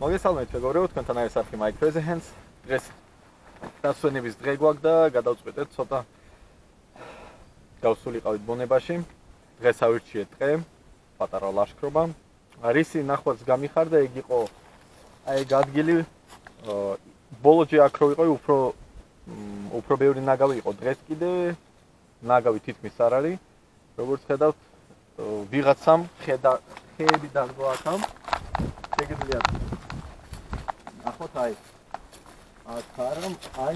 მოგესალმებით მეგობრებო, თქვენთან არის არქი Mike Presense. დღეს დასვენების დღე გვაქვს და გადავწყვეტეთ ცოტა გავსულიყავით ბუნებაში. დღეს ავირჩიეთ დღე, პატარა ლაშქრობა. რისი ნახვაც გამიხარდა, ეგ იყო აი ადგილი ბოლოჯი აქ რო იყო, უფრო ბევრი ნაგავი იყო დღეს კიდე. ნაგავი თითქმის არ არის. როგორც ხედავთ, ვიღაცამ ხეები დაგვა აქამ. შეგიძლიათ ნახოთ აი აქ არის აი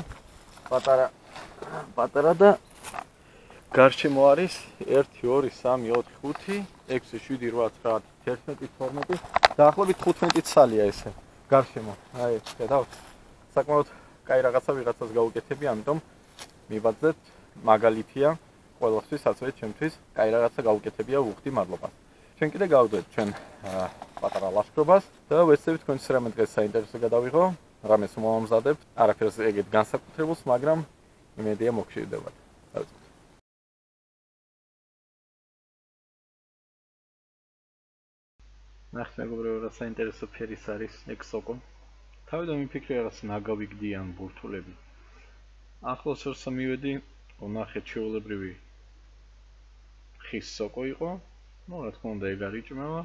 პატარა და გარშემო არის 1 2 3 4 5 6 7 8 9 10 11 12 დაახლოებით 15 ცალია ესე გარშემო. აი ხედავთ, საკმაოდ კაი რაღაცა ვიღაცას გაუკეთები, ამიტომ მივაძეთ მაგალითია ყველასთვის, ასევე ჩემთვის კაი რაღაცა გაუკეთებია, ვუხდი მადლობა. ჩვენ კიდე გავდეთ ჩვენ პატარა ლაშქრობას და ვეცდებით თქვენს რამე დღეს საინტერესო გადავიღო, რამეს მომამზადებთ, არაფერს ეგეთ განსაკუთრებულს, მაგრამ იმედია მოგშიρდებათ. დავიწყოთ. ნახეთ მეგობრებო, რა საინტერესო ფერის არის ეგ სოკო. თავიდან მიფიქრე რაღაც ნაგავი გდიან ბურთულები. ახლოს როცა მივედი, ვნახე ჩვეულებრივი ხის სოკო იყო. Ну, რა თქმა უნდა, ეგ არ იჭმევა.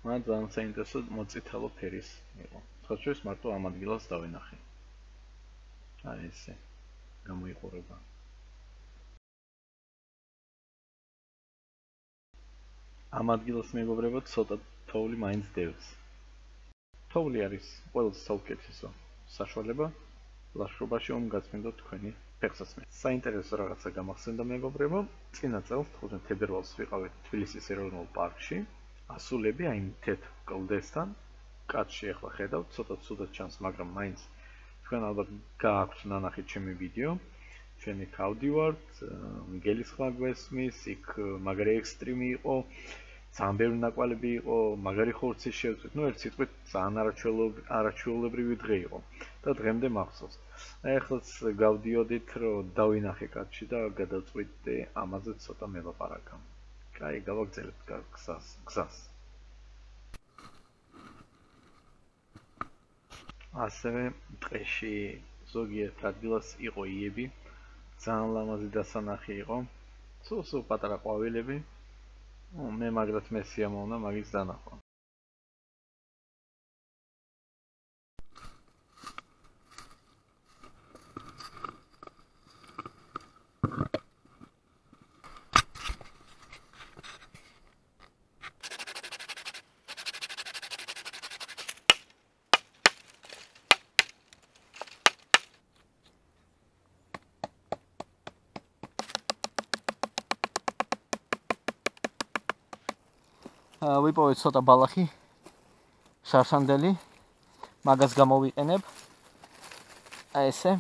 მაგრამ ძალიან საინტერესო მოწითალო ფერის იყო. ხოჭოს მარტო ამ ადგილას დავინახე. აი ესე გამოიყურება. ამ ადგილას მეგობრებო, ცოტა თოვლი მაინც დევს. თოვლი არის ყველაზე საუკეთესო საშუალება ლაშქრობაში გაწმინდოთ თქვენი ფეხსაცმელი. საინტერესო რაღაცა გამახსენდა მეგობრებო, წინა წელს 15 თებერვალს ვიყავით თბილისის ეროვნულ პარკში. ასულები აი თეთრ კლდესთან, კაცში ახლა ხედავთ, ცოტა ცუდად ჩანს, მაგრამ მაინც თქვენ ალბათ გააქვთ ნანახი ჩემი ვიდეო. ჩვენ იქ ავდივართ, მგელის ხმა გვესმის, იქ მაგარი ექსტრიმი იყო, ძალიან ბევრი ნაკვალები იყო, მაგარი ხორცი შევწვით. ნუ ერთ სიტყვით ძალიან არაჩვეულებრივი დღე იყო და დღემდე მახსოვს. აი ახლაც გავდიოდით, რომ დავინახე კაცში და გადავწყვიტე ამაზე ცოტა მელაპარაკა. კაი, გავაგზავნებთ გზას. ასევე ტყეში ზოგიერთ ადგილას იყო იები, ძალიან ლამაზი დასანახი იყო. სულ პატარა ყვავილები. მე მაგრად მე სიამოვნა მაგის დანახვა. ვიპოვეთ ცოტა ბალახი, შარშანდელი, მაგას გამოვიყენებ. აი ესე.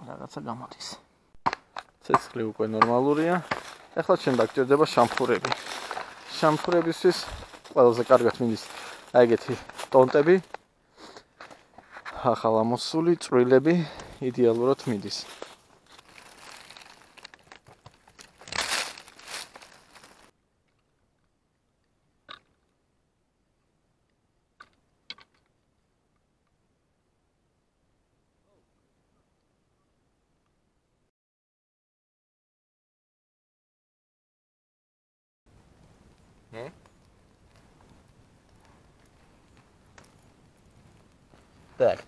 რაღაცა გამოდის. ცეცხლი უკვე ნორმალურია. ახლა ჩვენ დაგჭირდება შამფურები. შამფურებისთვის ყველაზე კარგად მიდის აი ეგეთი ტონტები. ახალ ამოსული წვრილები იდეალურად მიდის. Так.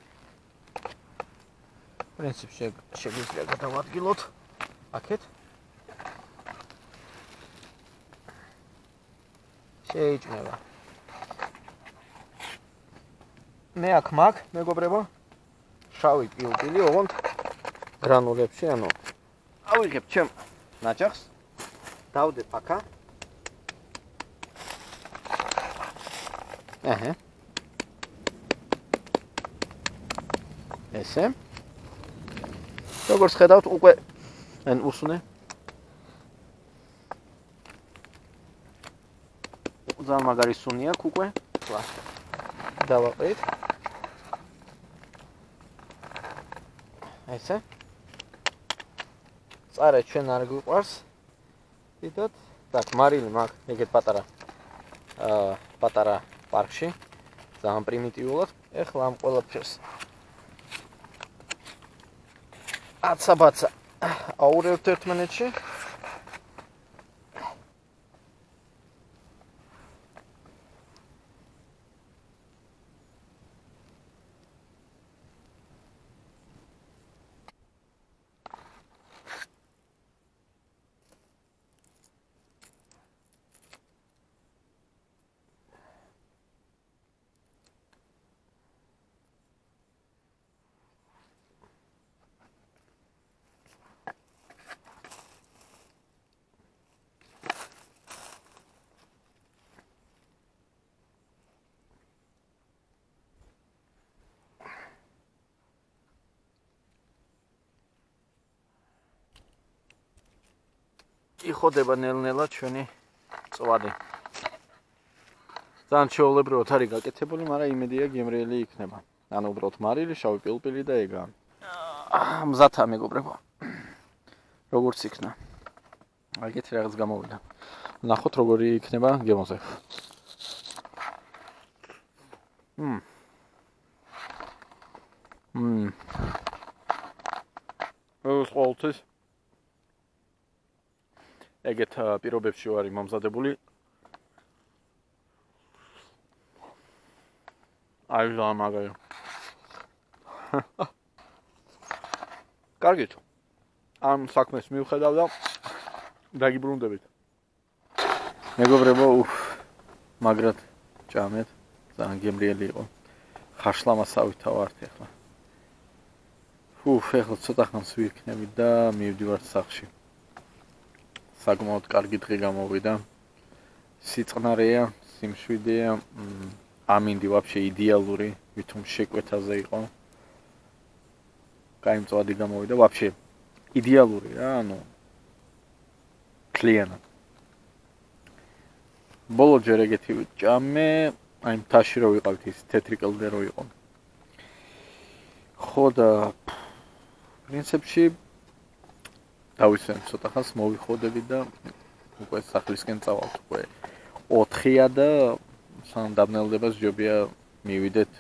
В принципе, შეგვიძლია გადავადგილოთ აქეთ. შეიჭმება. მე აქ მაგ, მეგობრებო, შავი პილპილი, ოღონდ გრანულებში, ანუ ავიღებ ჩემ ნაჯახს, დავდებ აქა. აჰა. ესე. როგორც ხედავთ, უკვე ან უსუნე. ძალიან მაგარი სუნი აქვს უკვე. ხლა. დავაყრით. ესე. წარე ჩვენ არ გვიყვარს. დიდად. так, მარილი მაგ, ეგეთ პატარა პარკში. ძალიან პრიმიტიულად. ეხლა ამ ყველაფერს აცაბაცა აურევთ ერთმანეთში. იხოდება ნელ-ნელა ჩვენი წვადი. ძალიან ჩვეულებრივად არის გაკეთებული, მაგრამ იმედია გემრიელი იქნება. ანუ უბრალოდ მარილი, შავი პილპილი და ეგაა. მზათა მეგობრებო. როგორც იქნა. აგეთი რაღაც გამოვიდა. ნახოთ როგორი იქნება გემოზე. ეს ყოველთვის ეგეთ პირობებში ვარ მომზადებული. აი რა მაგარი. კარგით. ამ საქმეს მივხედავ და დაგიბრუნდებით. მეგობრებო, მაგრად ჭამეთ. ძალიან გემრიელი იყო. ხარშლამასავით ვართ ახლა. ეხლა ცოტა ხანს ვიქნები და მივდივარ სახლში. საკმაოდ კარგი დღე გამოვიდა. სიწყნარეა, სიმშვიდეა, ამინდი ვაფშე იდეალური, ვითომ შეკვეთაზე იყო. კაი მწვადი გამოვიდა, ვაფშე იდეალური რა, ანუ კლიანად. ბოლო ჯერ ეგეთი ვჭამე, აი მთაში რო ვიყავით ის თეთრი კლდე რო იყო. ხო და პრინციპში დავისვენ ცოტა ხანს მოვიხოდები და უკვე სახლისკენ წავალთ უკვე 4-ია და სამ დაბნელებას ჯობია მივიდეთ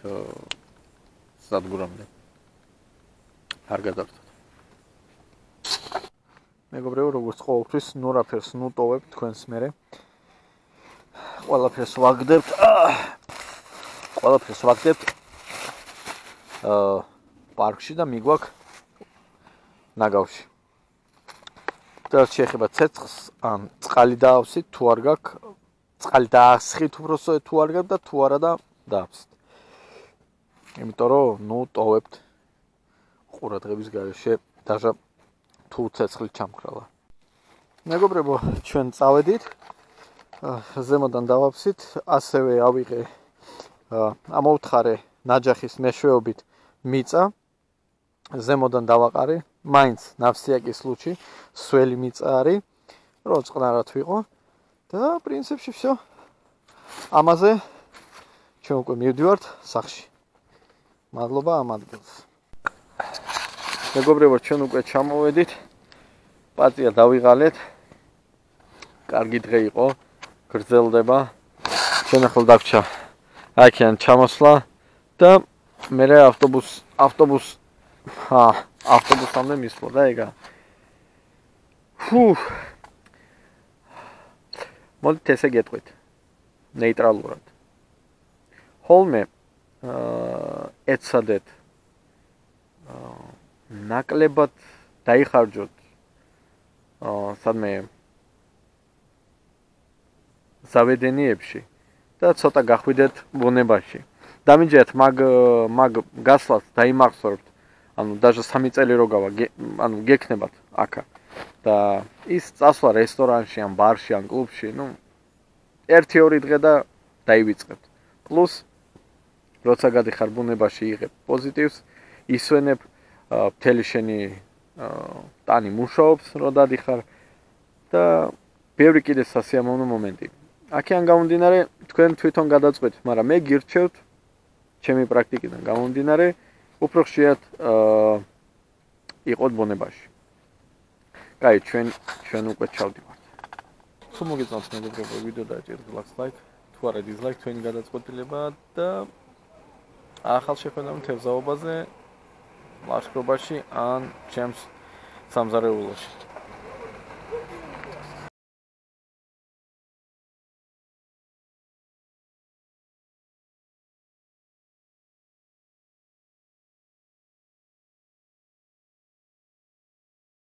სადგურამდე. არ გადავწოთ. მეგობრებო, როგორც ყოველთვის, ნურაფერს ნუტოვებ თქვენს მერე. ყველაფერს ვაგდებთ. პარკში და მიგვაქვს ნაგავში. და შეეხება ცეცხლს, ან წყალი დაავსით, თუ არ გაქვს, წყალი დაასხით უბრალოდ თუ არ გაქვს და თუ არა და დაავსით. იმიტომ რომ, ტოვებთ ყურადღების გარეშე დაჟა თუ ცეცხლი ჩამქრალა. მეგობრებო, ჩვენ წავედით. ზემოდან დავაფსით, ასევე ავიღე ამოვთხარე ნაჯახის მეშვეობით მიწა. ზემოდან დავაყარე, მაინც ნავსიაკის ლუჩი, სველი მიწა არის, რომ წყნარად ვიყო და პრინციპში всё. ამაზე ჩვენ უკვე მივდივართ სახლში. მადლობა ამ ადგილს. მეგობრებო, ჩვენ უკვე ჩამოვედით. პატია დავიღალეთ. კარგი დღე იყო. გრძელდება. ჩვენ ახლა დაგვრჩა აქედან ჩამოსვლა და მე ავტობუსამდე მისვლა და ეგა. მოდით ესე გეტყვით. ნეიტრალურად. ხოლმე ეცადეთ ნაკლებად დაიხარჯოთ სადმე ზავედენიებში და ცოტა გახვიდეთ ბუნებაში. დამიჯერეთ მაგ გასვლას დაიმახსოვრთ. ანუ დაჟე 3 წელი რო გავა, ანუ გექნებათ აქა. და ის წასვლა რესტორანში, ან ბარში, ან კლუბში, 1-2 დღე და დაივიწყებთ. პლუს როცა გადიხარ ბუნებაში იღებ პოზიტივს, ისვენებ მთელი შენი ტანი მუშაობს, რო დადიხარ და ბევრი კიდე სასიამოვნო მომენტი. აქედან გამომდინარე, თქვენ თვითონ გადაწყვეტთ, მაგრამ მე გირჩევთ ჩემი პრაქტიკიდან გამომდინარე, უფრო ხშირად იყოთ ბუნებაში. კაი, ჩვენ უკვე ჩავდივართ. თუ მოგეწონთ მეგობრებო ვიდეო დააჭერთ ლайკს, თუ არა დიზლაიქ თქვენი გადაწყვეტილება და ახალ შეხვედრამ თევზაობაზე ლაშქრობაში ან ჩემს სამზარეულოში.